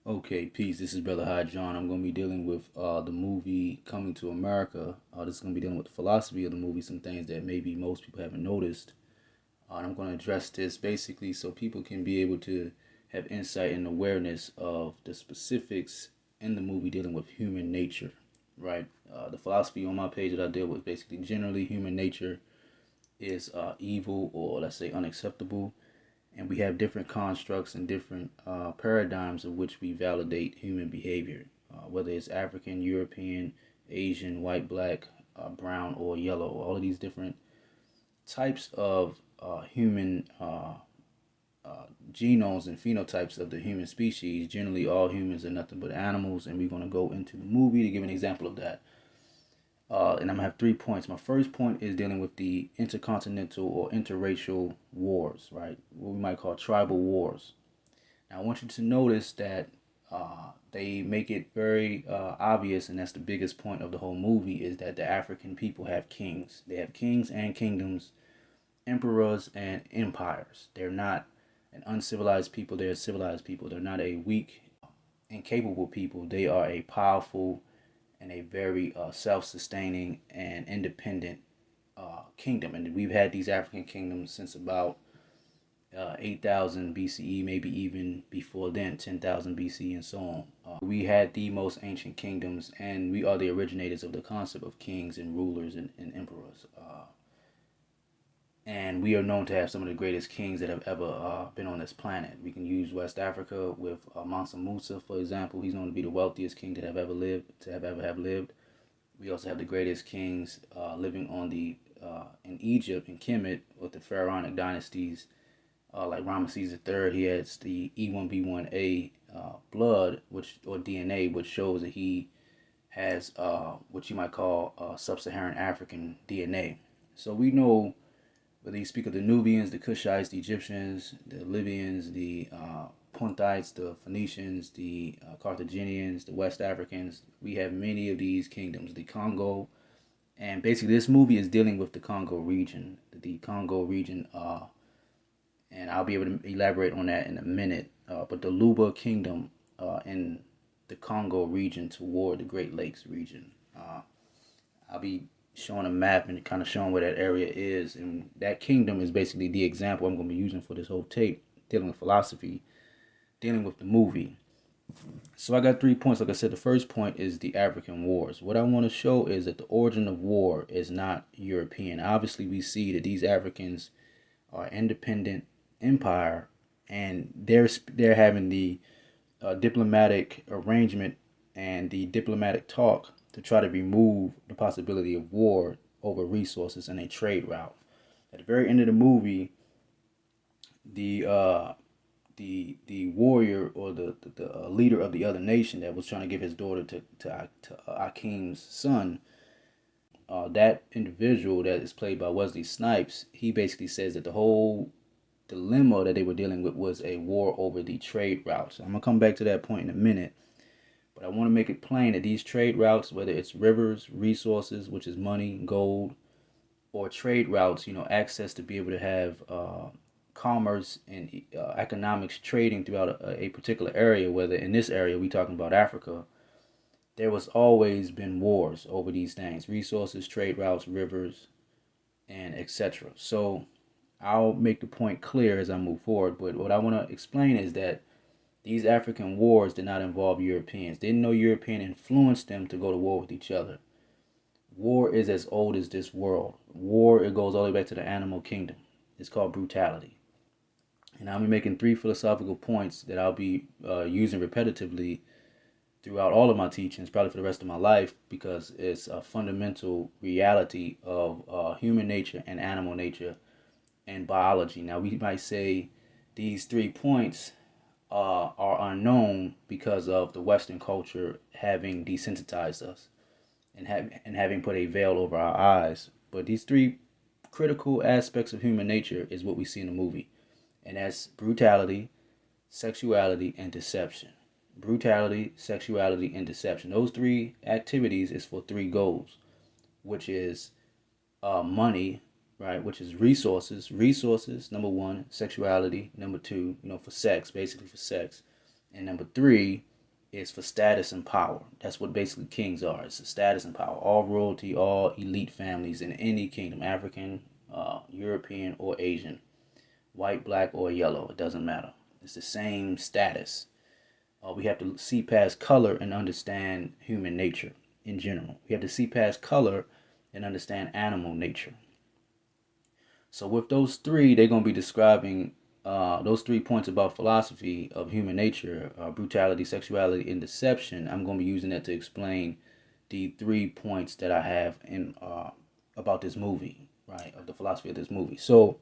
Okay, peace. This is Brother High John. I'm going to be dealing with the movie Coming to America. This is going to be dealing with the philosophy of the movie, some things that maybe most people haven't noticed. And I'm going to address this basically so people can be able to have insight and awareness of the specifics in the movie dealing with human nature, right? The philosophy on my page that I deal with basically generally human nature is evil or let's say unacceptable, and we have different constructs and different paradigms of which we validate human behavior, whether it's African, European, Asian, white, black, brown, or yellow. All of these different types of human genomes and phenotypes of the human species. Generally, all humans are nothing but animals, and we're going to go into the movie to give an example of that. And I'm gonna have 3 points. My first point is dealing with the intercontinental or interracial wars, right? What we might call tribal wars. Now, I want you to notice that they make it very obvious, and that's the biggest point of the whole movie, is that the African people have kings. They have kings and kingdoms, emperors and empires. They're not an uncivilized people, they're a civilized people. They're not a weak, incapable people. They are a powerful and a very self-sustaining and independent kingdom. And we've had these African kingdoms since about 8,000 BCE, maybe even before then, 10,000 BCE, and so on. We had the most ancient kingdoms, and we are the originators of the concept of kings and rulers and emperors. And we are known to have some of the greatest kings that have ever been on this planet. We can use West Africa with Mansa Musa, for example. He's known to be the wealthiest king that have ever lived, to have ever have lived. We also have the greatest kings living on the in Egypt and Kemet with the pharaonic dynasties, like Ramesses III. He has the E1B1A blood, which or DNA, which shows that he has what you might call sub-Saharan African DNA. So we know whether you speak of the Nubians, the Cushites, the Egyptians, the Libyans, the Punthites, the Phoenicians, the Carthaginians, the West Africans, we have many of these kingdoms. The Congo, and basically this movie is dealing with the Congo region. The Congo region, and I'll be able to elaborate on that in a minute. But the Luba kingdom in the Congo region toward the Great Lakes region. I'll be showing a map and kind of showing where that area is. And that kingdom is basically the example I'm going to be using for this whole tape, dealing with philosophy, dealing with the movie. So I got 3 points. Like I said, the first point is the African wars. What I want to show is that the origin of war is not European. Obviously, we see that these Africans are independent empire, and they're having the diplomatic arrangement and the diplomatic talk to try to remove the possibility of war over resources and a trade route. At the very end of the movie, the the warrior or the leader of the other nation that was trying to give his daughter to Akim's son, that individual that is played by Wesley Snipes, he basically says that the whole dilemma that they were dealing with was a war over the trade routes. I'm gonna come back to that point in a minute. But I want to make it plain that these trade routes, whether it's rivers, resources, which is money, gold, or trade routes, access to be able to have commerce and economics trading throughout a particular area, whether in this area we talking about Africa, there was always been wars over these things, resources, trade routes, rivers, and etc. So I'll make the point clear as I move forward. But what I want to explain is that these African wars did not involve Europeans. Didn't know European influenced them to go to war with each other. War is as old as this world. War, it goes all the way back to the animal kingdom. It's called brutality. And I'll be making 3 philosophical points that I'll be using repetitively throughout all of my teachings, probably for the rest of my life, because it's a fundamental reality of human nature and animal nature and biology. Now, we might say these 3 points are unknown because of the Western culture having desensitized us and having put a veil over our eyes. But these three critical aspects of human nature is what we see in the movie, and that's brutality, sexuality, and deception. Brutality, sexuality, and deception. Those three activities is for three goals, which is money, right? Which is resources. Resources, number one. Sexuality, number two. For sex, basically for sex. And number three is for status and power. That's what basically kings are. It's status and power. All royalty, all elite families in any kingdom, African, European, or Asian, white, black, or yellow, it doesn't matter. It's the same status. We have to see past color and understand human nature in general. We have to see past color and understand animal nature. So with those three, they're going to be describing those 3 points about philosophy of human nature, brutality, sexuality, and deception. I'm going to be using that to explain the 3 points that I have in about this movie, right, of the philosophy of this movie. So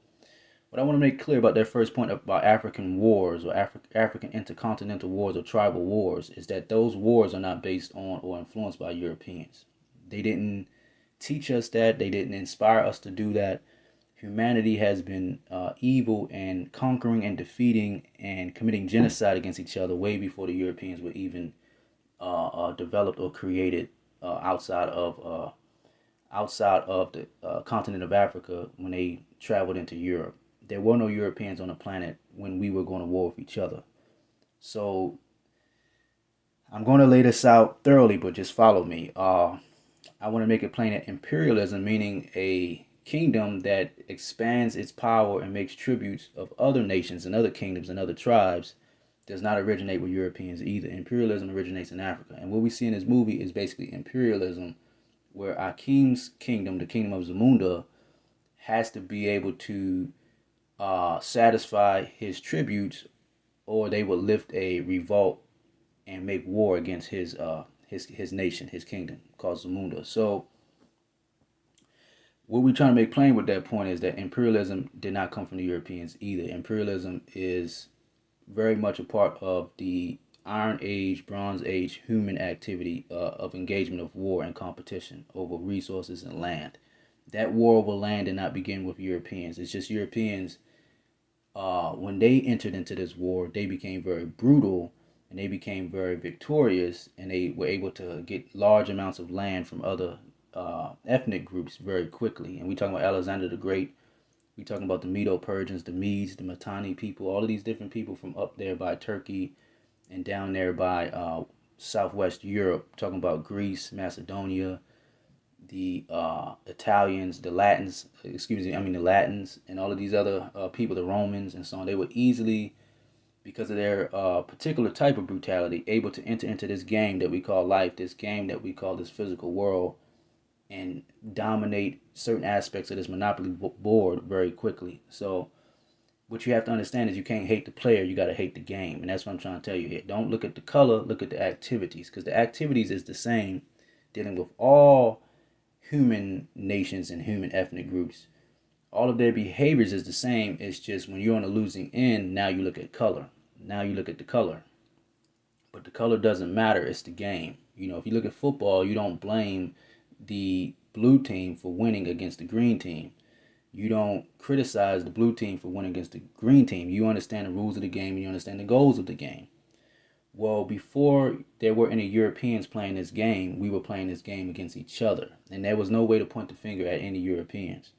what I want to make clear about that first point about African wars or African intercontinental wars or tribal wars is that those wars are not based on or influenced by Europeans. They didn't teach us that. They didn't inspire us to do that. Humanity has been evil and conquering and defeating and committing genocide against each other way before the Europeans were even developed or created outside of the continent of Africa when they traveled into Europe. There were no Europeans on the planet when we were going to war with each other. So I'm going to lay this out thoroughly, but just follow me. I want to make it plain that imperialism, meaning a kingdom that expands its power and makes tributes of other nations and other kingdoms and other tribes, does not originate with Europeans either. Imperialism originates in Africa. And what we see in this movie is basically imperialism, where Akim's kingdom, the kingdom of Zamunda, has to be able to satisfy his tributes, or they will lift a revolt and make war against his nation, his kingdom, called Zamunda. So what we're trying to make plain with that point is that imperialism did not come from the Europeans either. Imperialism is very much a part of the Iron Age, Bronze Age human activity of engagement of war and competition over resources and land. That war over land did not begin with Europeans. It's just Europeans, when they entered into this war, they became very brutal and they became very victorious, and they were able to get large amounts of land from other ethnic groups very quickly. And we talking about Alexander the Great. We talking about the Medo-Persians, the Medes, the Mitanni people, all of these different people from up there by Turkey and down there by southwest Europe. Talking about Greece, Macedonia, the Italians, the Latins, the Latins, and all of these other people, the Romans and so on. They were easily, because of their particular type of brutality, able to enter into this game that we call life, this game that we call this physical world, and dominate certain aspects of this monopoly board very quickly. So what you have to understand is you can't hate the player, you got to hate the game. And that's what I'm trying to tell you here. Don't look at the color, look at the activities, because the activities is the same dealing with all human nations and human ethnic groups. All of their behaviors is the same. It's just when you're on the losing end, now you look at color. Now you look at the color. But the color doesn't matter. It's the game. You know, if you look at football, you don't blame the blue team for winning against the green team. You don't criticize the blue team for winning against the green team. You understand the rules of the game and you understand the goals of the game. Well, before there were any Europeans playing this game, we were playing this game against each other. And there was no way to point the finger at any Europeans.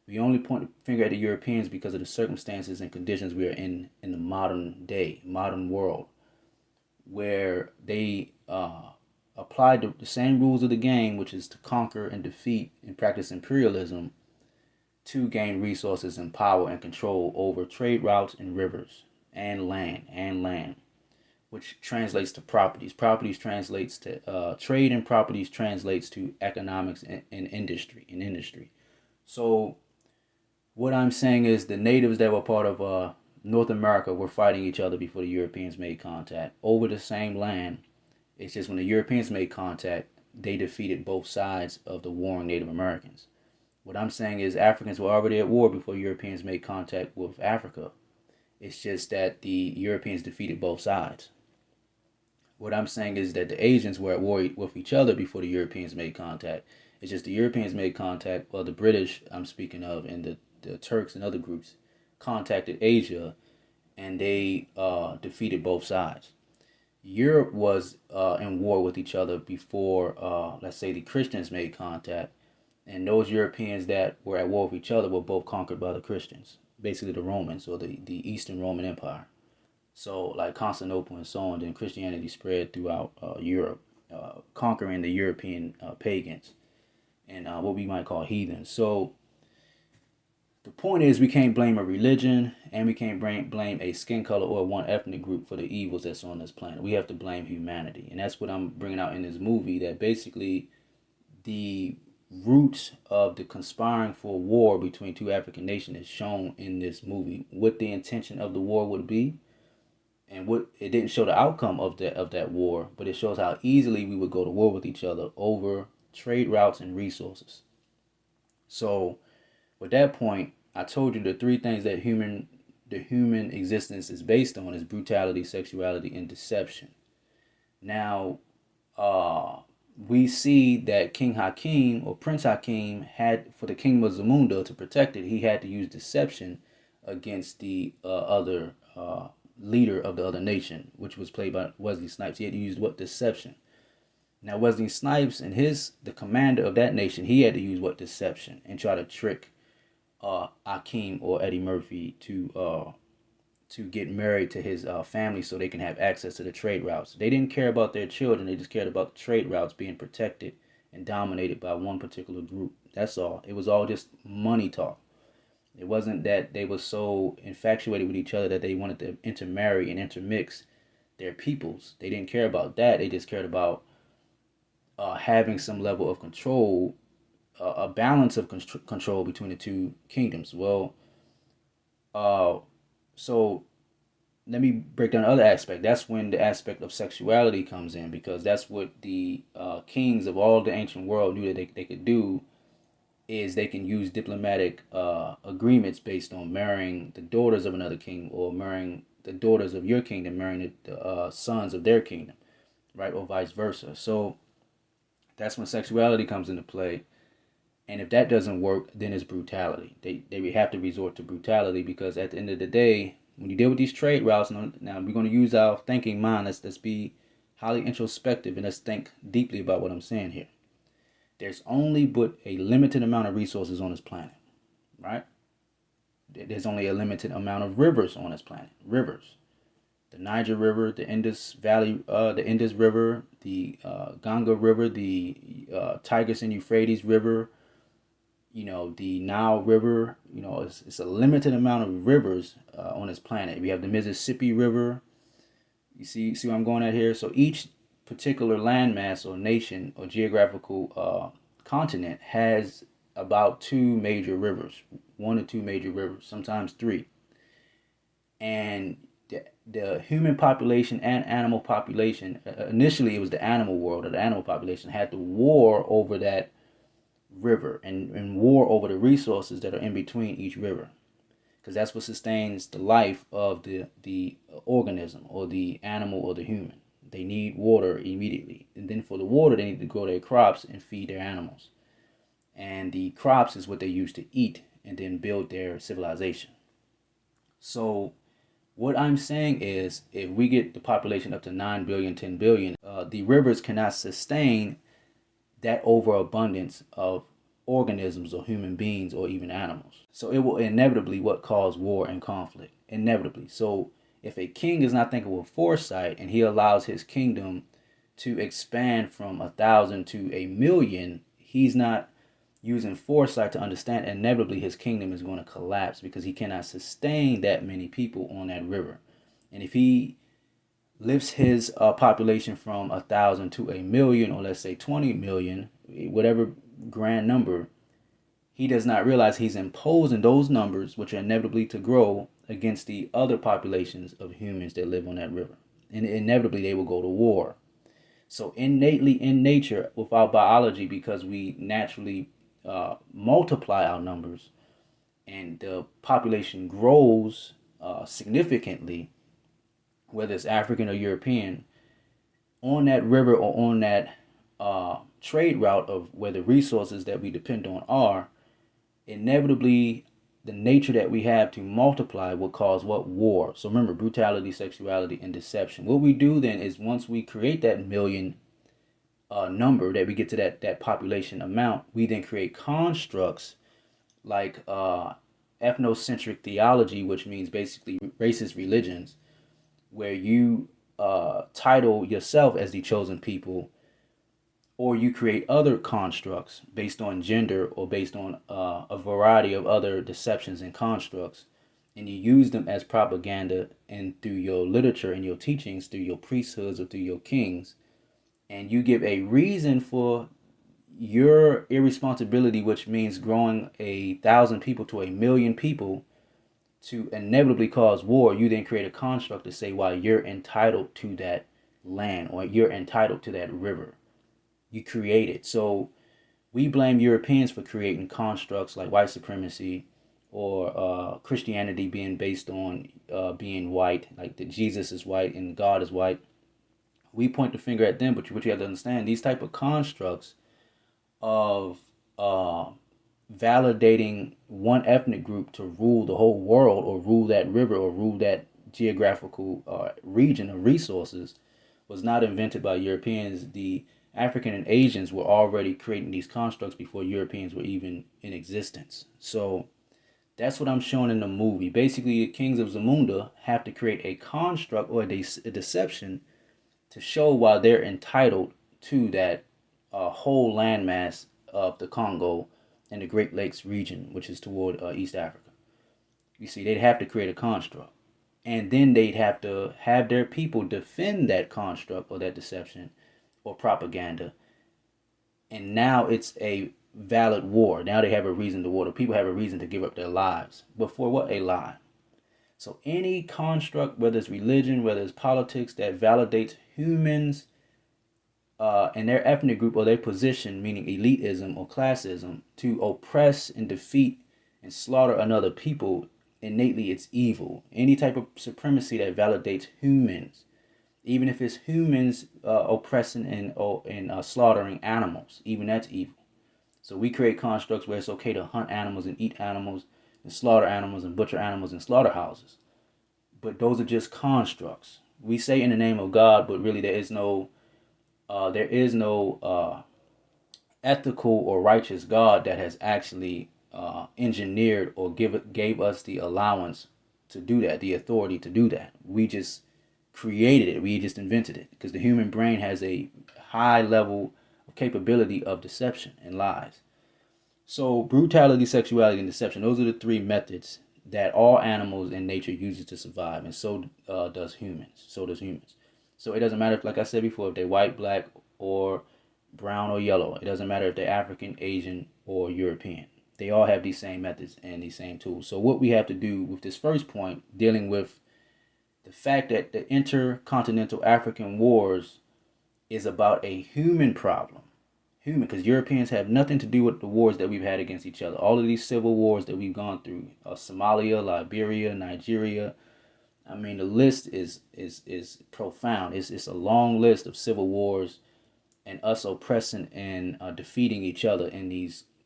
We only point the finger at the Europeans because of the circumstances and conditions we are in the modern day, modern world, where they applied the same rules of the game, which is to conquer and defeat and practice imperialism, to gain resources and power and control over trade routes and rivers and land, which translates to properties. Properties translates to trade, and properties translates to economics and industry. So what I'm saying is the natives that were part of North America were fighting each other before the Europeans made contact over the same land. It's just when the Europeans made contact, they defeated both sides of the warring Native Americans. What I'm saying is Africans were already at war before Europeans made contact with Africa. It's just that the Europeans defeated both sides. What I'm saying is that the Asians were at war with each other before the Europeans made contact. It's just the Europeans made contact, well, the British I'm speaking of, and the Turks and other groups contacted Asia, and they defeated both sides. Europe was in war with each other before, let's say, the Christians made contact. And those Europeans that were at war with each other were both conquered by the Christians, basically the Romans or the Eastern Roman Empire. So like Constantinople and so on. Then Christianity spread throughout Europe, conquering the European pagans and what we might call heathens. So the point is, we can't blame a religion and we can't blame a skin color or one ethnic group for the evils that's on this planet. We have to blame humanity. And that's what I'm bringing out in this movie, that basically the roots of the conspiring for war between two African nations is shown in this movie. What the intention of the war would be, and what it didn't show the outcome of that war, but it shows how easily we would go to war with each other over trade routes and resources. So with that point, I told you the three things that the human existence is based on is brutality, sexuality, and deception. Now, we see that King Hakim or Prince Hakim had, for the kingdom of Zamunda to protect it, he had to use deception against the other leader of the other nation, which was played by Wesley Snipes. He had to use what? Deception. Now Wesley Snipes and the commander of that nation, he had to use what? Deception, and try to trick Akeem or Eddie Murphy to get married to his family so they can have access to the trade routes. They didn't care about their children. They just cared about the trade routes being protected and dominated by one particular group. That's all. It was all just money talk. It wasn't that they were so infatuated with each other that they wanted to intermarry and intermix their peoples. They didn't care about that. They just cared about having some level of control, a balance of control between the two kingdoms. Well, so let me break down the other aspect. That's when the aspect of sexuality comes in, because that's what the kings of all the ancient world knew that they could do, is they can use diplomatic agreements based on marrying the daughters of another king, or marrying the daughters of your kingdom, marrying the sons of their kingdom, right, or vice versa. So that's when sexuality comes into play. And if that doesn't work, then it's brutality. They have to resort to brutality, because at the end of the day, when you deal with these trade routes, now we're going to use our thinking mind. Let's be highly introspective and let's think deeply about what I'm saying here. There's only but a limited amount of resources on this planet, right? There's only a limited amount of rivers on this planet. Rivers. The Niger River, the Indus Valley, the Indus River, the Ganga River, the Tigris and Euphrates River, the Nile River. It's a limited amount of rivers on this planet. We have the Mississippi River. You see where I'm going at here? So each particular landmass or nation or geographical continent has about two major rivers, one or two major rivers, sometimes three. And the human population and animal population, initially it was the animal world, or the animal population, had to war over that river and war over the resources that are in between each river, because that's what sustains the life of the organism or the animal or the human. They need water immediately, and then for the water they need to grow their crops and feed their animals, and the crops is what they use to eat and then build their civilization. So what I'm saying is, if we get the population up to 9 billion, 10 billion, the rivers cannot sustain that overabundance of organisms or human beings or even animals. So it will inevitably cause war and conflict. Inevitably. So if a king is not thinking with foresight and he allows his kingdom to expand from 1,000 to 1,000,000, he's not using foresight to understand inevitably his kingdom is going to collapse, because he cannot sustain that many people on that river. And if he lifts his population from 1,000 to 1,000,000, or let's say 20 million, whatever grand number, he does not realize he's imposing those numbers, which are inevitably to grow, against the other populations of humans that live on that river. And inevitably they will go to war. So innately in nature, with our biology, because we naturally multiply our numbers and the population grows significantly, whether it's African or European, on that river or on that trade route of where the resources that we depend on are, inevitably the nature that we have to multiply will cause what? War. So remember, brutality, sexuality, and deception. What we do then is, once we create that million number, that we get to that population amount, we then create constructs like ethnocentric theology, which means basically racist religions, where you title yourself as the chosen people, or you create other constructs based on gender or based on a variety of other deceptions and constructs, and you use them as propaganda and through your literature and your teachings, through your priesthoods or through your kings, and you give a reason for your irresponsibility, which means growing 1,000 people to 1,000,000 people to inevitably cause war. You then create a construct to say why you're entitled to that land or you're entitled to that river. You create it. So we blame Europeans for creating constructs like white supremacy or Christianity being based on being white, like that Jesus is white and God is white. We point the finger at them, but what you have to understand, these type of constructs of validating one ethnic group to rule the whole world or rule that river or rule that geographical region of resources was not invented by Europeans. The African and Asians were already creating these constructs before Europeans were even in existence. So that's what I'm showing in the movie. Basically, the kings of Zamunda have to create a construct or a deception to show why they're entitled to that whole landmass of the Congo and the Great Lakes region, which is toward East Africa. You see, they'd have to create a construct. And then they'd have to have their people defend that construct or that deception or propaganda. And now it's a valid war. Now they have a reason to war. The people have a reason to give up their lives. But for what? A lie. So any construct, whether it's religion, whether it's politics, that validates humans and their ethnic group or their position, meaning elitism or classism, to oppress and defeat and slaughter another people, innately it's evil. Any type of supremacy that validates humans, even if it's humans oppressing and slaughtering animals, even that's evil. So we create constructs where it's okay to hunt animals and eat animals and slaughter animals and butcher animals in slaughterhouses. But those are just constructs. We say in the name of God, but really there is no ethical or righteous God that has actually engineered or gave us the allowance to do that, the authority to do that. We just created it. We just invented it because the human brain has a high level of capability of deception and lies. So brutality, sexuality, and deception, those are the three methods that all animals in nature uses to survive, and so does humans. So it doesn't matter, like I said before, if they're white, black, or brown or yellow. It doesn't matter if they're African, Asian, or European. They all have these same methods and these same tools. So what we have to do with this first point, dealing with the fact that the intercontinental African wars is about a human problem. Human, because Europeans have nothing to do with the wars that we've had against each other. All of these civil wars that we've gone through, Somalia, Liberia, Nigeria. I mean, the list is profound. It's a long list of civil wars and us oppressing and defeating each other in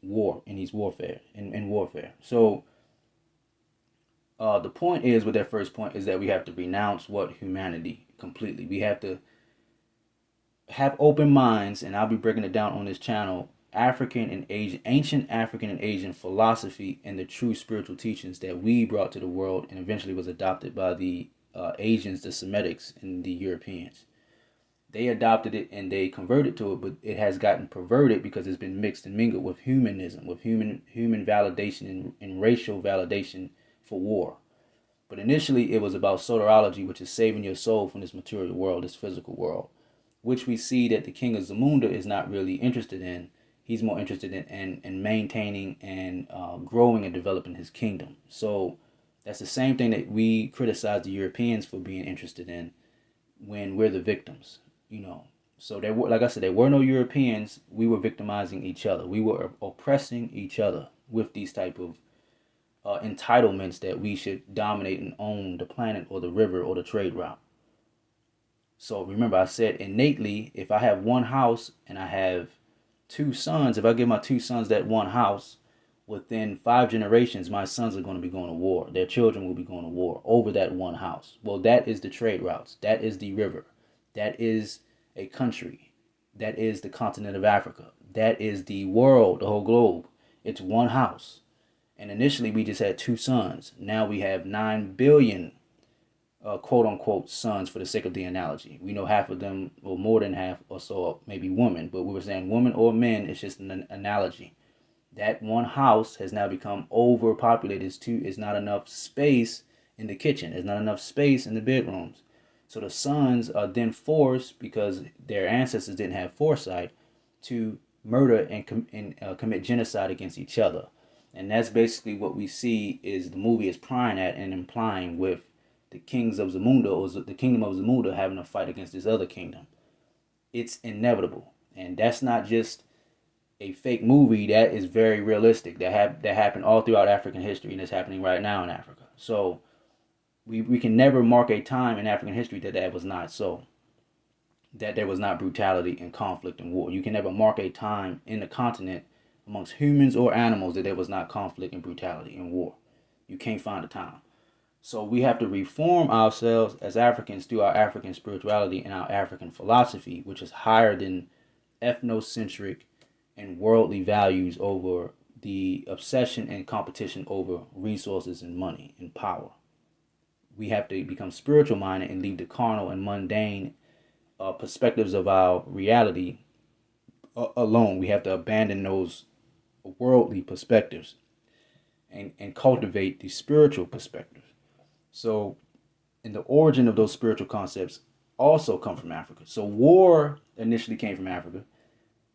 warfare. So the point is, with that first point, is that we have to renounce what humanity completely. We have to have open minds, and I'll be breaking it down on this channel. African and Asian, ancient African and Asian philosophy and the true spiritual teachings that we brought to the world and eventually was adopted by the Asians, the Semitics, and the Europeans. They adopted it and they converted to it, but it has gotten perverted because it's been mixed and mingled with humanism, with human validation and racial validation for war. But initially it was about soterology, which is saving your soul from this material world, this physical world, which we see that the king of Zamunda is not really interested in. He's more interested in maintaining and growing and developing his kingdom. So that's the same thing that we criticize the Europeans for being interested in when we're the victims, So there were, like I said, there were no Europeans. We were victimizing each other. We were oppressing each other with these type of entitlements that we should dominate and own the planet or the river or the trade route. So remember, I said innately, if I have one house and I have two sons, if I give my two sons that one house, within 5 generations, my sons are going to be going to war. Their children will be going to war over that one house. Well, that is the trade routes. That is the river. That is a country. That is the continent of Africa. That is the world, the whole globe. It's one house. And initially, we just had two sons. Now we have 9 billion quote unquote sons for the sake of the analogy. We know half of them, or more than half or so, maybe women, but we were saying women or men. It's just an analogy. That one house has now become overpopulated. It's not enough space in the kitchen. There's not enough space in the bedrooms. So the sons are then forced, because their ancestors didn't have foresight, to murder and commit genocide against each other. And that's basically what we see is the movie is prying at and implying with the kings of Zamunda, or the kingdom of Zamunda, having a fight against this other kingdom. It's inevitable. And that's not just a fake movie. That is very realistic. That happened all throughout African history, and it's happening right now in Africa. So we can never mark a time in African history that was not so. That there was not brutality and conflict and war. You can never mark a time in the continent amongst humans or animals that there was not conflict and brutality and war. You can't find a time. So we have to reform ourselves as Africans through our African spirituality and our African philosophy, which is higher than ethnocentric and worldly values over the obsession and competition over resources and money and power. We have to become spiritual minded and leave the carnal and mundane perspectives of our reality alone. We have to abandon those worldly perspectives and cultivate the spiritual perspectives. So, and the origin of those spiritual concepts also come from Africa. So war initially came from Africa.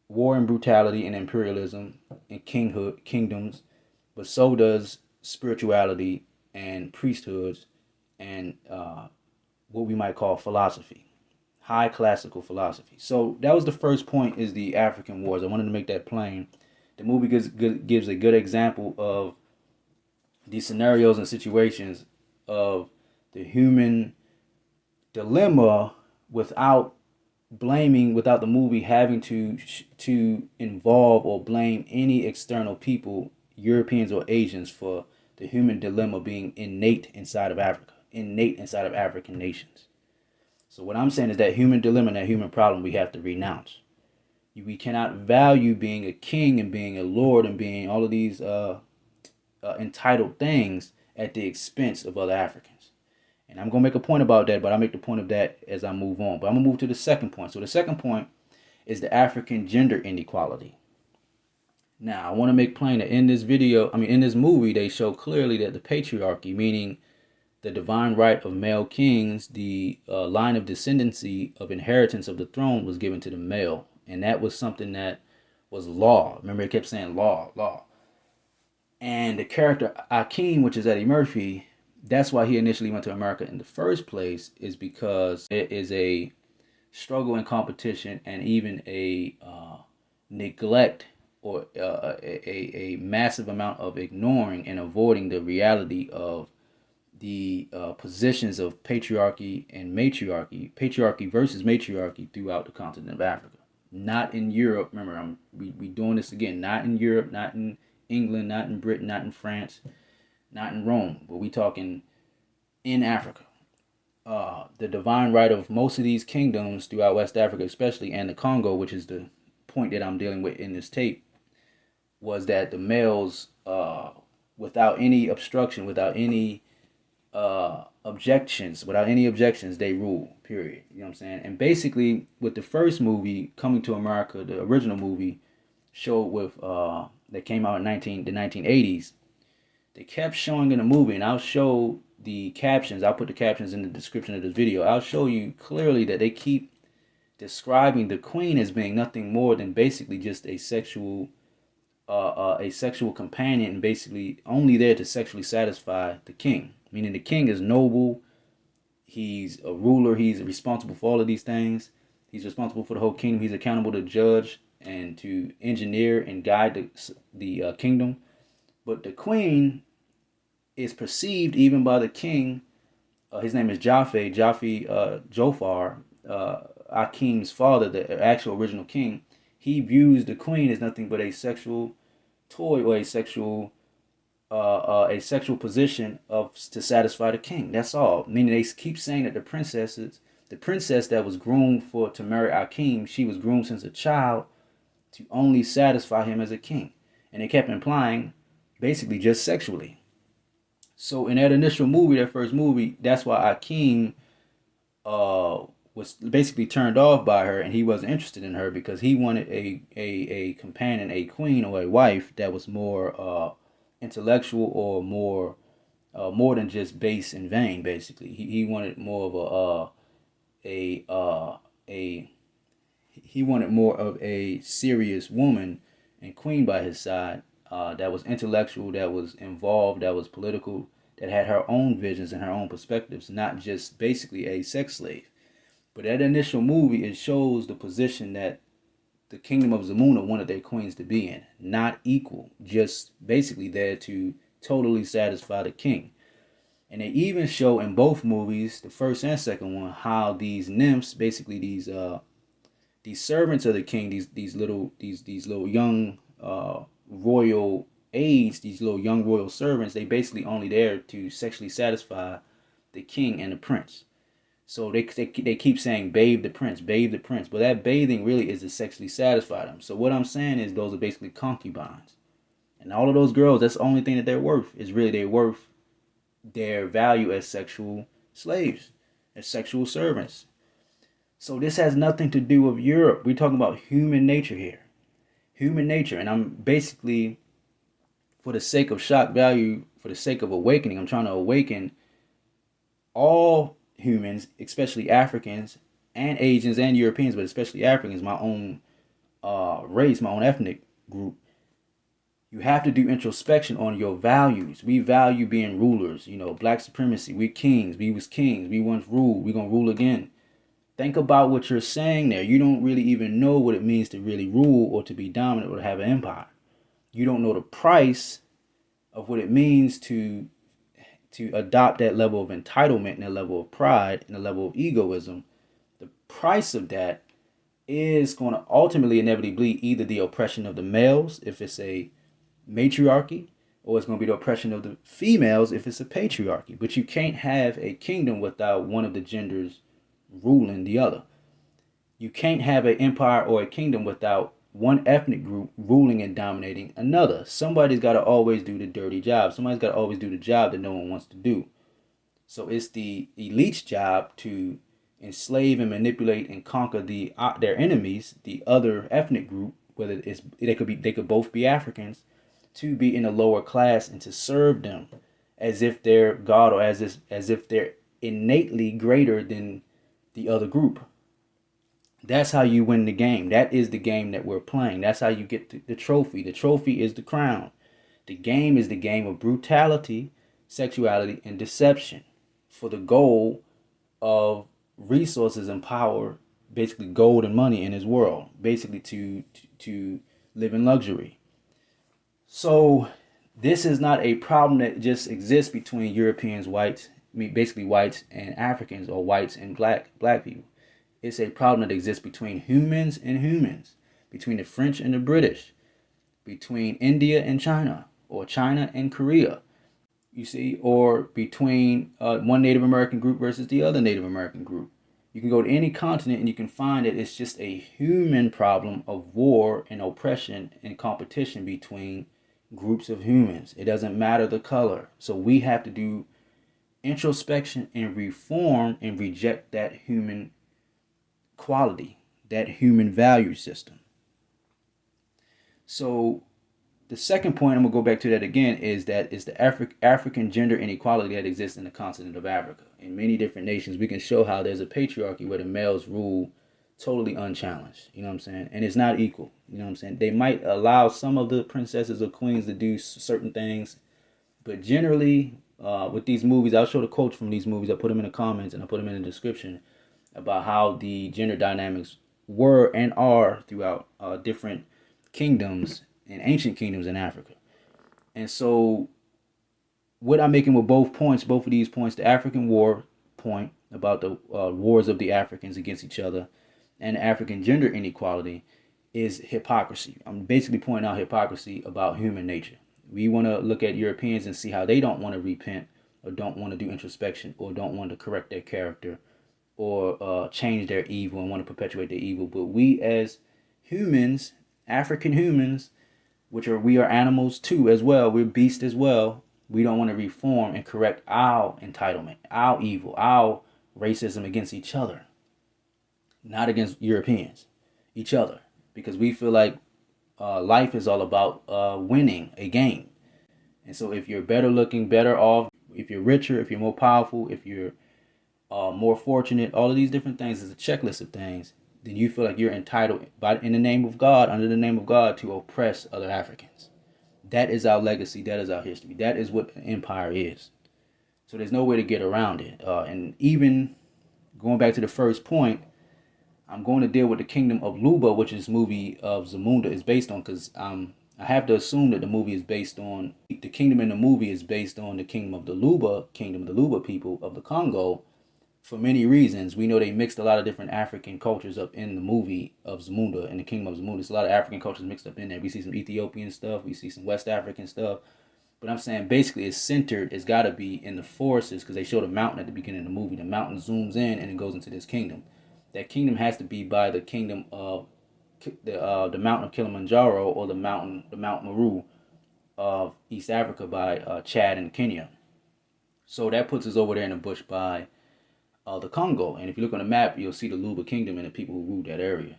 War and brutality and imperialism and kingdoms, but so does spirituality and priesthoods and what we might call philosophy, high classical philosophy. So that was the first point, is the African wars. I wanted to make that plain. The movie gives a good example of these scenarios and situations of the human dilemma without the movie having to involve or blame any external people, Europeans or Asians, for the human dilemma being innate inside of Africa, innate inside of African nations. So what I'm saying is that human dilemma, that human problem, we have to renounce. We cannot value being a king and being a lord and being all of these entitled things at the expense of other Africans. And I'm going to make a point about that, but I'll make the point of that as I move on. But I'm going to move to the second point. So the second point is the African gender inequality. Now, I want to make plain that in this movie, they show clearly that the patriarchy, meaning the divine right of male kings, the line of descendancy of inheritance of the throne, was given to the male. And that was something that was law. Remember, it kept saying law, law. And the character Akeem, which is Eddie Murphy, that's why he initially went to America in the first place, is because it is a struggle and competition and even a neglect or a massive amount of ignoring and avoiding the reality of the positions of patriarchy and matriarchy, patriarchy versus matriarchy throughout the continent of Africa. Not in Europe. Remember, we doing this again. Not in Europe, not in England, not in Britain, not in France, not in Rome, but we talking in Africa. The divine right of most of these kingdoms throughout West Africa, especially, and the Congo, which is the point that I'm dealing with in this tape, was that the males, without any obstruction, without any objections, they rule, period. You know what I'm saying? And basically, with the first movie, Coming to America, the original movie, showed with that came out in the 1980s, they kept showing in the movie, and I'll show the captions. I'll put the captions in the description of this video. I'll show you clearly that they keep describing the queen as being nothing more than basically just a sexual companion, and basically only there to sexually satisfy the king. Meaning the king is noble, he's a ruler, he's responsible for all of these things. He's responsible for the whole kingdom. He's accountable to judge and to engineer and guide the kingdom. But the queen is perceived even by the king. His name is Jofar, Akeem's father, the actual original king. He views the queen as nothing but a sexual toy or a sexual position to satisfy the king. That's all. Meaning they keep saying that the princess that was groomed to marry Akeem, she was groomed since a child to only satisfy him as a king. And they kept implying basically just sexually. So in that initial movie, that first movie, that's why Akeem was basically turned off by her, and he wasn't interested in her because he wanted a companion, a queen or a wife that was more intellectual or more than just base and vain. Basically, he wanted more of a he wanted more of a serious woman and queen by his side, that was intellectual, that was involved, that was political, that had her own visions and her own perspectives, not just basically a sex slave. But that initial movie, it shows the position that the kingdom of Zamuna wanted their queens to be in. Not equal, just basically there to totally satisfy the king. And they even show in both movies, the first and second one, how these nymphs, basically these servants of the king, these little young royal aides, these little young royal servants, they basically only there to sexually satisfy the king and the prince. So they keep saying bathe the prince, but that bathing really is to sexually satisfy them. So what I'm saying is those are basically concubines, and all of those girls, that's the only thing that they're worth, is really they're worth their value as sexual slaves, as sexual servants. So this has nothing to do with Europe. We're talking about human nature here. Human nature. And I'm basically, for the sake of shock value, for the sake of awakening, I'm trying to awaken all humans, especially Africans and Asians and Europeans, but especially Africans, my own race, my own ethnic group. You have to do introspection on your values. We value being rulers, black supremacy. We're kings. We was kings. We once ruled. We're going to rule again. Think about what you're saying there. You don't really even know what it means to really rule or to be dominant or to have an empire. You don't know the price of what it means to adopt that level of entitlement and that level of pride and a level of egoism. The price of that is going to ultimately inevitably be either the oppression of the males if it's a matriarchy, or it's going to be the oppression of the females if it's a patriarchy. But you can't have a kingdom without one of the genders ruling the other. You can't have an empire or a kingdom without one ethnic group ruling and dominating another. Somebody's got to always do the dirty job. Somebody's got to always do the job that no one wants to do. So it's the elite's job to enslave and manipulate and conquer their enemies, the other ethnic group, whether they could both be Africans, to be in a lower class and to serve them as if they're God, or as if they're innately greater than the other group. That's how you win the game. That is the game that we're playing. That's how you get the trophy. The trophy is the crown. The game is the game of brutality, sexuality, and deception for the goal of resources and power, basically gold and money in this world, basically to live in luxury. So this is not a problem that just exists between Europeans, whites, basically whites and Africans, or whites and black people. It's a problem that exists between humans and humans, between the French and the British, between India and China, or China and Korea, you see, or between one Native American group versus the other Native American group. You can go to any continent and you can find that it's just a human problem of war and oppression and competition between groups of humans. It doesn't matter the color. So we have to do introspection and reform and reject that human quality, that human value system. So the second point, I'm going to go back to that again, is that it's the African gender inequality that exists in the continent of Africa. In many different nations, we can show how there's a patriarchy where the males rule totally unchallenged. You know what I'm saying? And it's not equal. You know what I'm saying? They might allow some of the princesses or queens to do certain things, but generally, with these movies, I'll show the quotes from these movies. I'll put them in the comments and I'll put them in the description about how the gender dynamics were and are throughout different kingdoms and ancient kingdoms in Africa. And so what I'm making with both of these points, the African war point about the wars of the Africans against each other, and African gender inequality, is hypocrisy. I'm basically pointing out hypocrisy about human nature. We want to look at Europeans and see how they don't want to repent, or don't want to do introspection, or don't want to correct their character, or change their evil and want to perpetuate their evil. But we as humans, African humans, we are animals too as well, we're beasts as well, We don't want to reform and correct our entitlement, our evil, our racism against each other, not against Europeans, each other, because we feel like life is all about winning a game. And so if you're better looking, better off, if you're richer, if you're more powerful, if you're more fortunate, all of these different things is a checklist of things, then you feel like you're entitled in the name of God, under the name of God, to oppress other Africans. That is our legacy. That is our history. That is what an empire is. So there's no way to get around it. And even going back to the first point, I'm going to deal with the kingdom of Luba, which this movie of Zamunda is based on, because I have to assume that the movie is based on, the kingdom in the movie is based on the kingdom of the Luba, kingdom of the Luba people of the Congo. For many reasons, we know they mixed a lot of different African cultures up in the movie of Zamunda, in the kingdom of Zamunda. There's a lot of African cultures mixed up in there. We see some Ethiopian stuff, we see some West African stuff. But I'm saying basically it's centered, it's got to be in the forests, because they showed a mountain at the beginning of the movie. The mountain zooms in and it goes into this kingdom. That kingdom has to be by the kingdom of the mountain of Kilimanjaro, or the Mount Meru of East Africa by Chad and Kenya. So that puts us over there in the bush by the Congo. And if you look on the map, you'll see the Luba kingdom and the people who ruled that area.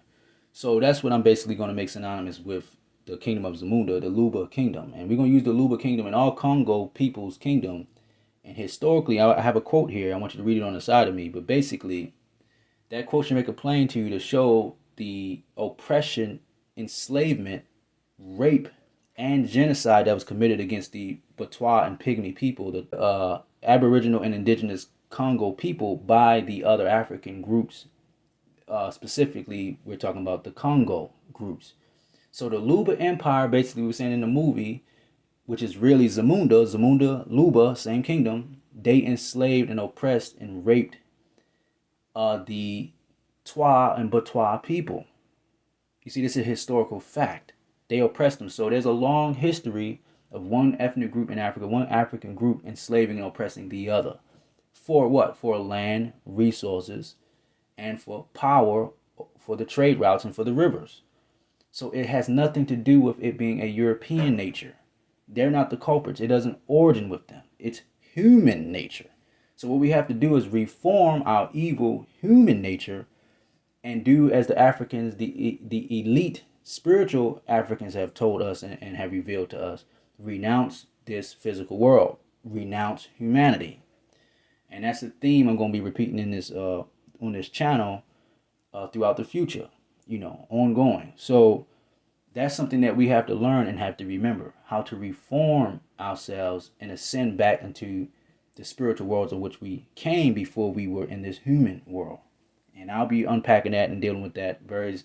So that's what I'm basically going to make synonymous with the kingdom of Zamunda, the Luba kingdom. And we're going to use the Luba kingdom and all Congo people's kingdom. And historically, I have a quote here. I want you to read it on the side of me. But basically, that quote should make it plain to you to show the oppression, enslavement, rape, and genocide that was committed against the Batwa and Pygmy people, the Aboriginal and Indigenous Congo people, by the other African groups. Specifically, we're talking about the Congo groups. So the Luba Empire, basically, we were saying in the movie, which is really Zamunda, Luba, same kingdom, they enslaved and oppressed and raped the Twa and Batwa people. You see, this is a historical fact. They oppressed them. So there's a long history of one ethnic group in Africa, one African group enslaving and oppressing the other. For what? For land, resources, and for power, for the trade routes and for the rivers. So it has nothing to do with it being a European nature. They're not the culprits. It doesn't origin with them. It's human nature. So what we have to do is reform our evil human nature and do as the Africans, the elite spiritual Africans have told us and have revealed to us. Renounce this physical world. Renounce humanity. And that's the theme I'm going to be repeating in this on this channel throughout the future, ongoing. So that's something that we have to learn and have to remember, how to reform ourselves and ascend back into the spiritual worlds of which we came before we were in this human world. And I'll be unpacking that and dealing with that very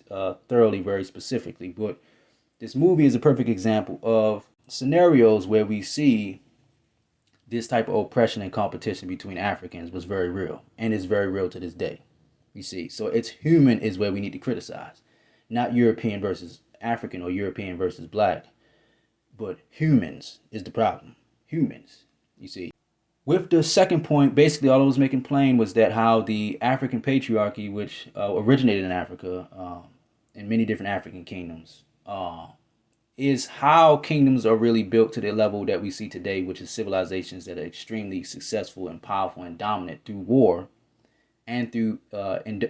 thoroughly, very specifically. But this movie is a perfect example of scenarios where we see this type of oppression and competition between Africans was very real, and is very real to this day. You see, so it's human is where we need to criticize, not European versus African or European versus black, but humans is the problem. Humans, you see. With the second point, basically all I was making plain was that how the African patriarchy, which originated in Africa, in many different African kingdoms, is how kingdoms are really built to the level that we see today, which is civilizations that are extremely successful and powerful and dominant through war and through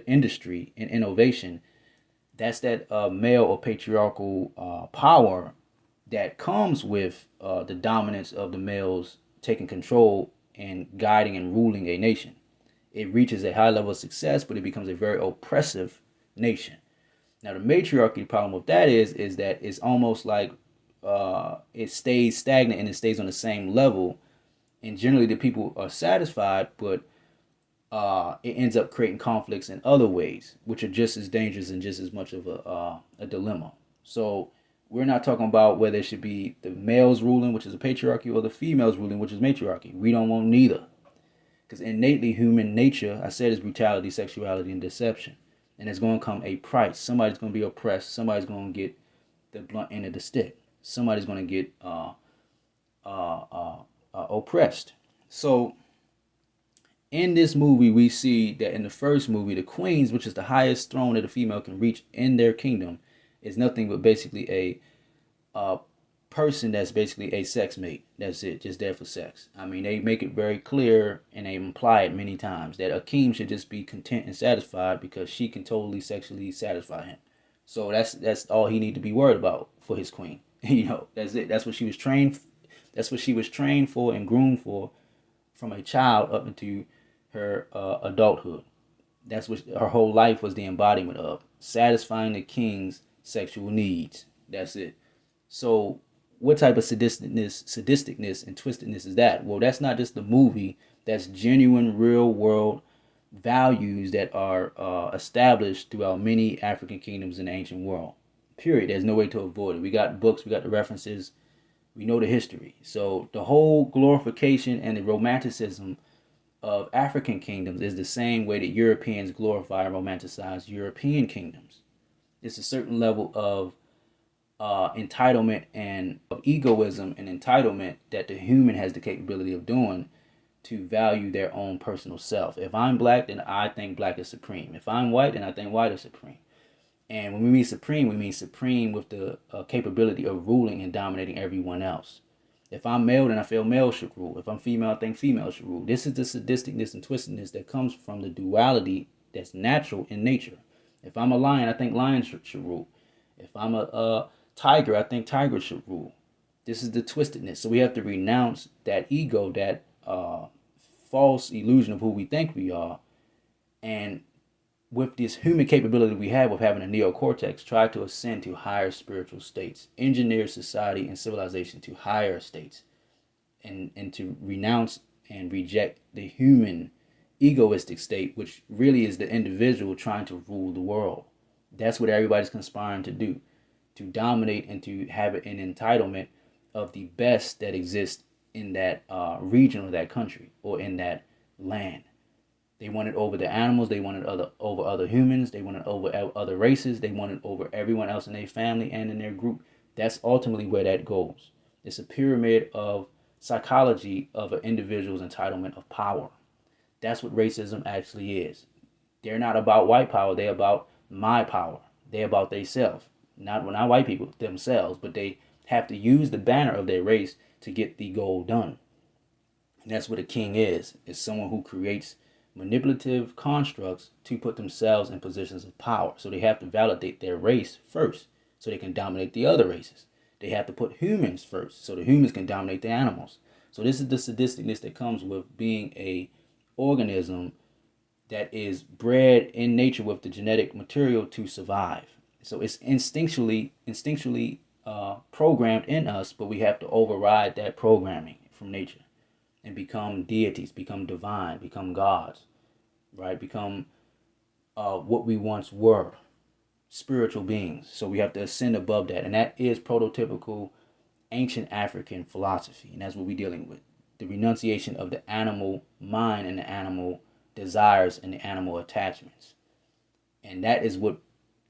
industry and innovation. That's that male or patriarchal power that comes with the dominance of the males taking control and guiding and ruling a nation. It reaches a high level of success, but it becomes a very oppressive nation. Now, the matriarchy problem with that is that it's almost like it stays stagnant and it stays on the same level. And generally the people are satisfied, but it ends up creating conflicts in other ways, which are just as dangerous and just as much of a dilemma. So we're not talking about whether it should be the males ruling, which is a patriarchy, or the females ruling, which is matriarchy. We don't want neither. Because innately human nature, I said, is brutality, sexuality, and deception. And there's going to come a price. Somebody's going to be oppressed. Somebody's going to get the blunt end of the stick. Somebody's going to get oppressed. So in this movie, we see that in the first movie, the queens, which is the highest throne that a female can reach in their kingdom, is nothing but basically a person that's basically a sex mate. That's it, just there for sex. I mean, they make it very clear and they imply it many times that a king should just be content and satisfied because she can totally sexually satisfy him. So that's all he need to be worried about for his queen. That's it. That's what she was trained. That's what she was trained for and groomed for from a child up into her adulthood. That's what her whole life was the embodiment of, satisfying the king's sexual needs. That's it. So what type of sadisticness and twistedness is that? Well, that's not just the movie. That's genuine, real world values that are established throughout many African kingdoms in the ancient world. Period. There's no way to avoid it. We got books, we got the references, we know the history. So the whole glorification and the romanticism of African kingdoms is the same way that Europeans glorify and romanticize European kingdoms. It's a certain level of entitlement and of egoism and entitlement that the human has the capability of doing to value their own personal self. If I'm black, then I think black is supreme. If I'm white, then I think white is supreme. And when we mean supreme with the capability of ruling and dominating everyone else. If I'm male, then I feel male should rule. If I'm female, I think female should rule. This is the sadisticness and twistedness that comes from the duality that's natural in nature. If I'm a lion, I think lions should rule. If I'm a tiger, I think tigers should rule. This is the twistedness. So we have to renounce that ego, that false illusion of who we think we are, and with this human capability we have of having a neocortex, try to ascend to higher spiritual states, engineer society and civilization to higher states, and to renounce and reject the human egoistic state, which really is the individual trying to rule the world. That's what everybody's conspiring to do, to dominate and to have an entitlement of the best that exists in that region or that country or in that land. They want it over the animals. They want it over other humans. They want it over other races. They want it over everyone else in their family and in their group. That's ultimately where that goes. It's a pyramid of psychology of an individual's entitlement of power. That's what racism actually is. They're not about white power. They're about my power. They're about themselves. Not white people themselves, but they have to use the banner of their race to get the goal done. And that's what a king is. It's someone who creates manipulative constructs to put themselves in positions of power. So they have to validate their race first so they can dominate the other races. They have to put humans first so the humans can dominate the animals. So this is the sadisticness that comes with being a organism that is bred in nature with the genetic material to survive. So it's instinctually programmed in us, but we have to override that programming from nature and become deities, become divine, become gods, right? Become what we once were, spiritual beings. So we have to ascend above that. And that is prototypical ancient African philosophy. And that's what we're dealing with. The renunciation of the animal mind and the animal desires and the animal attachments. And that is what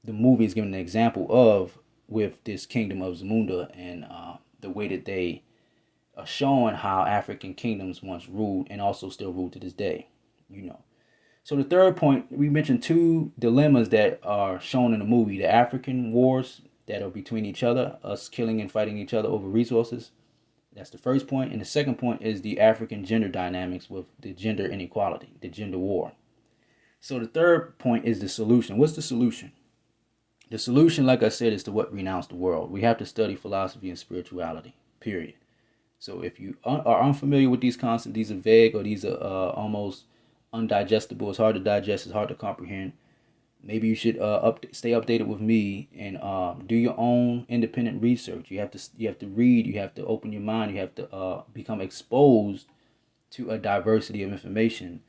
the movie is giving an example of with this kingdom of Zamunda and the way that they are showing how African kingdoms once ruled and also still rule to this day, So the third point, we mentioned two dilemmas that are shown in the movie. The African wars that are between each other, us killing and fighting each other over resources. That's the first point. And the second point is the African gender dynamics with the gender inequality, the gender war. So the third point is the solution. What's the solution? The solution, like I said, is to what renounce the world. We have to study philosophy and spirituality, period. So if you are unfamiliar with these concepts, these are vague or these are almost undigestible. It's hard to digest. It's hard to comprehend. Maybe you should stay updated with me and do your own independent research. You have to read. You have to open your mind. You have to become exposed to a diversity of information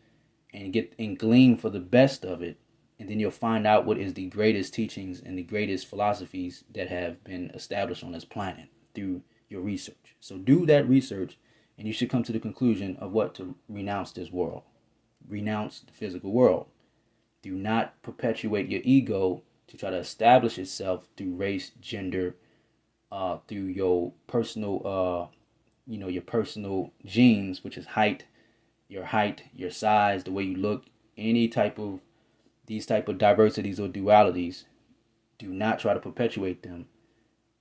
and glean for the best of it. And then you'll find out what is the greatest teachings and the greatest philosophies that have been established on this planet through your research. So do that research and you should come to the conclusion of what to renounce this world. Renounce the physical world. Do not perpetuate your ego to try to establish itself through race, gender, through your personal, your personal genes, which is height, your size, the way you look, these type of diversities or dualities. Do not try to perpetuate them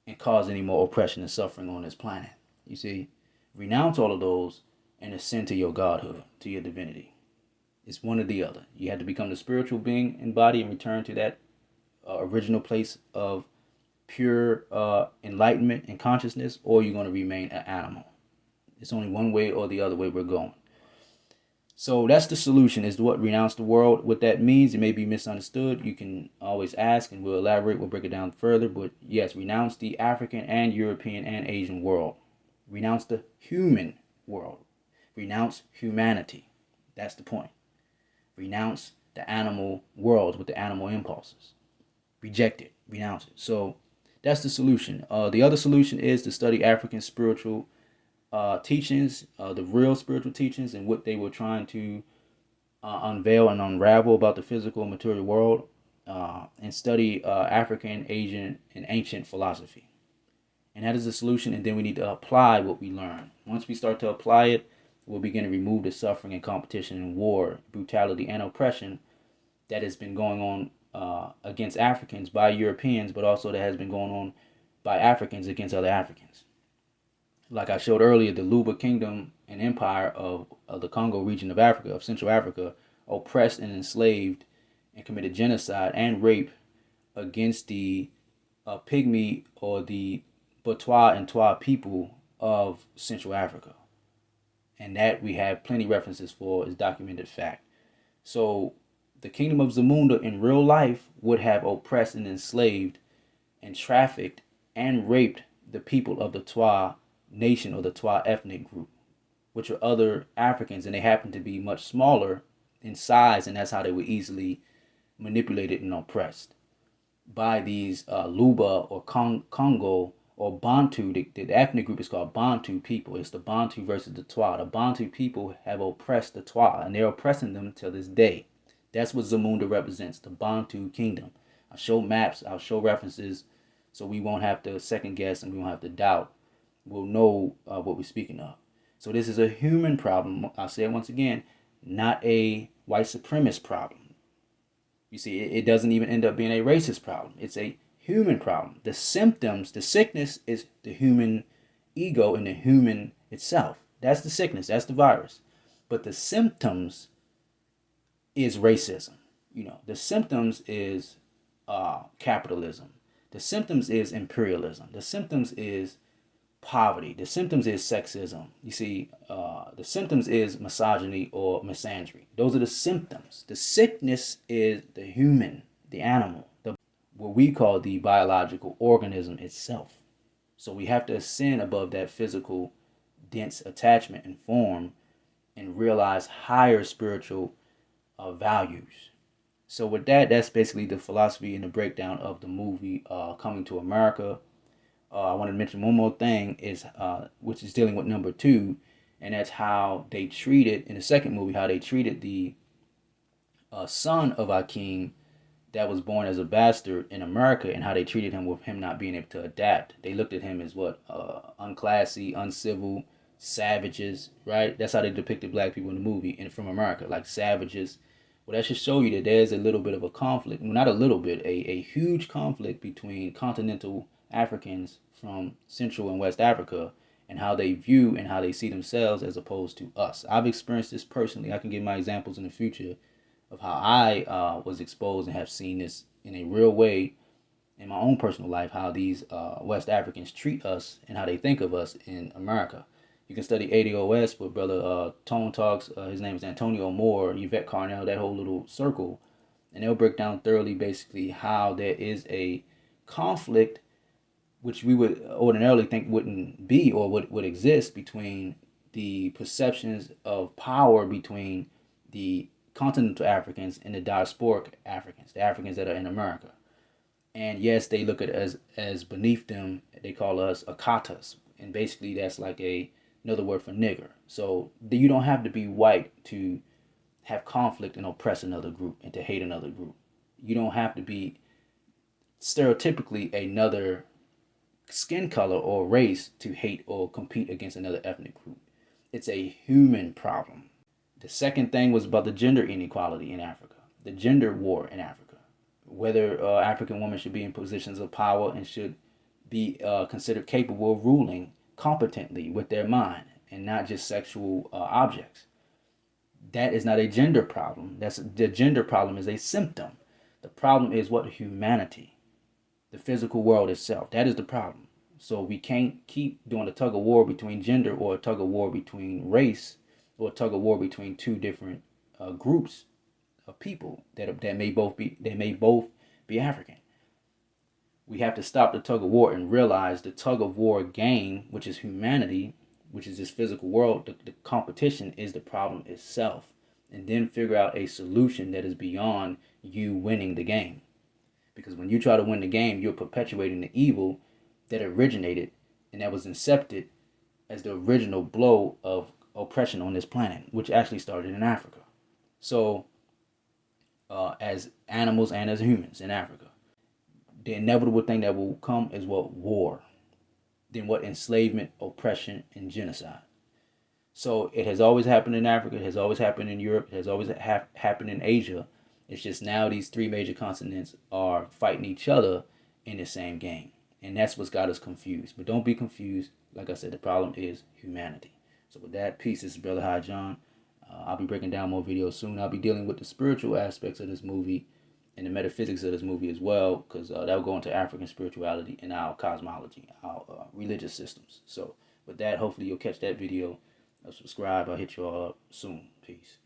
and cause any more oppression and suffering on this planet. You see, renounce all of those and ascend to your godhood, to your divinity. It's one or the other. You have to become the spiritual being in body and return to that original place of pure enlightenment and consciousness, or you're going to remain an animal. It's only one way or the other way we're going. So that's the solution, is what renounce the world. What that means, it may be misunderstood. You can always ask and we'll elaborate. We'll break it down further. But yes, renounce the African and European and Asian world. Renounce the human world. Renounce humanity. That's the point. Renounce the animal world with the animal impulses. Reject it. Renounce it. So that's the solution. The other solution is to study African spiritual teachings, the real spiritual teachings, and what they were trying to unveil and unravel about the physical and material world, and study African, Asian, and ancient philosophy. And that is the solution. And then we need to apply what we learn. Once we start to apply it, we'll begin to remove the suffering and competition and war, brutality, and oppression that has been going on against Africans by Europeans, but also that has been going on by Africans against other Africans. Like I showed earlier, the Luba kingdom and empire of the Congo region of Africa, of Central Africa, oppressed and enslaved and committed genocide and rape against the Pygmy or the Botois and Twa people of Central Africa. And that we have plenty references for, is documented fact. So the kingdom of Zamunda in real life would have oppressed and enslaved and trafficked and raped the people of the Twa nation or the Twa ethnic group, which are other Africans, and they happen to be much smaller in size, and that's how they were easily manipulated and oppressed by these Luba or Congo or Bantu. The ethnic group is called Bantu people. It's the Bantu versus the Twa. The Bantu people have oppressed the Twa, and they're oppressing them till this day. That's what Zamunda represents, the Bantu kingdom. I'll show maps, I'll show references, so we won't have to second guess and we won't have to doubt. We'll know what we're speaking of. So this is a human problem. I'll say it once again, not a white supremacist problem. You see, it doesn't even end up being a racist problem. It's a human problem. The symptoms, the sickness is the human ego and the human itself. That's the sickness. That's the virus. But the symptoms is racism. The symptoms is capitalism. The symptoms is imperialism. The symptoms is poverty. The symptoms is sexism. You see, the symptoms is misogyny or misandry. Those are the symptoms. The sickness is the human, the animal, what we call the biological organism itself. So we have to ascend above that physical, dense attachment and form and realize higher spiritual values. So with that, that's basically the philosophy and the breakdown of the movie Coming to America. I want to mention one more thing, is which is dealing with number 2, and that's how they treated, in the second movie, how they treated the son of our king that was born as a bastard in America, and how they treated him with him not being able to adapt. They looked at him as unclassy, uncivil, savages, right? That's how they depicted black people in the movie and from America, like savages. Well, that should show you that there's a little bit of a conflict, well, not a little bit, a huge conflict between continental Africans from Central and West Africa and how they view and how they see themselves as opposed to us. I've experienced this personally. I can give my examples in the future of how I was exposed and have seen this in a real way in my own personal life, how these West Africans treat us and how they think of us in America. You can study ADOS with Brother Tone Talks. His name is Antonio Moore, Yvette Carnell, that whole little circle. And they'll break down thoroughly basically how there is a conflict which we would ordinarily think wouldn't be or would exist between the perceptions of power between the continental Africans and the diasporic Africans, the Africans that are in America. And yes, they look at us as beneath them. They call us akatas. And basically that's like another word for nigger. So you don't have to be white to have conflict and oppress another group and to hate another group. You don't have to be stereotypically another skin color or race to hate or compete against another ethnic group. It's a human problem. The second thing was about the gender inequality in Africa, the gender war in Africa, whether African women should be in positions of power and should be considered capable of ruling competently with their mind and not just sexual objects. That is not a gender problem. The gender problem is a symptom. The problem is what humanity, the physical world itself. That is the problem. So we can't keep doing a tug of war between gender or a tug of war between race or a tug of war between two different groups of people that may both be African. We have to stop the tug of war and realize the tug of war game, which is humanity, which is this physical world, the competition is the problem itself. And then figure out a solution that is beyond you winning the game. Because when you try to win the game, you're perpetuating the evil that originated and that was incepted as the original blow of oppression on this planet, which actually started in Africa. So, as animals and as humans in Africa, the inevitable thing that will come is what? War. Then what? Enslavement, oppression, and genocide. So it has always happened in Africa. It has always happened in Europe. It has always happened in Asia. It's just now these three major continents are fighting each other in the same game. And that's what's got us confused. But don't be confused. Like I said, the problem is humanity. So with that, peace. This is Brother High John. I'll be breaking down more videos soon. I'll be dealing with the spiritual aspects of this movie and the metaphysics of this movie as well, because that will go into African spirituality and our cosmology, our religious systems. So with that, hopefully you'll catch that video. Subscribe. I'll hit you all up soon. Peace.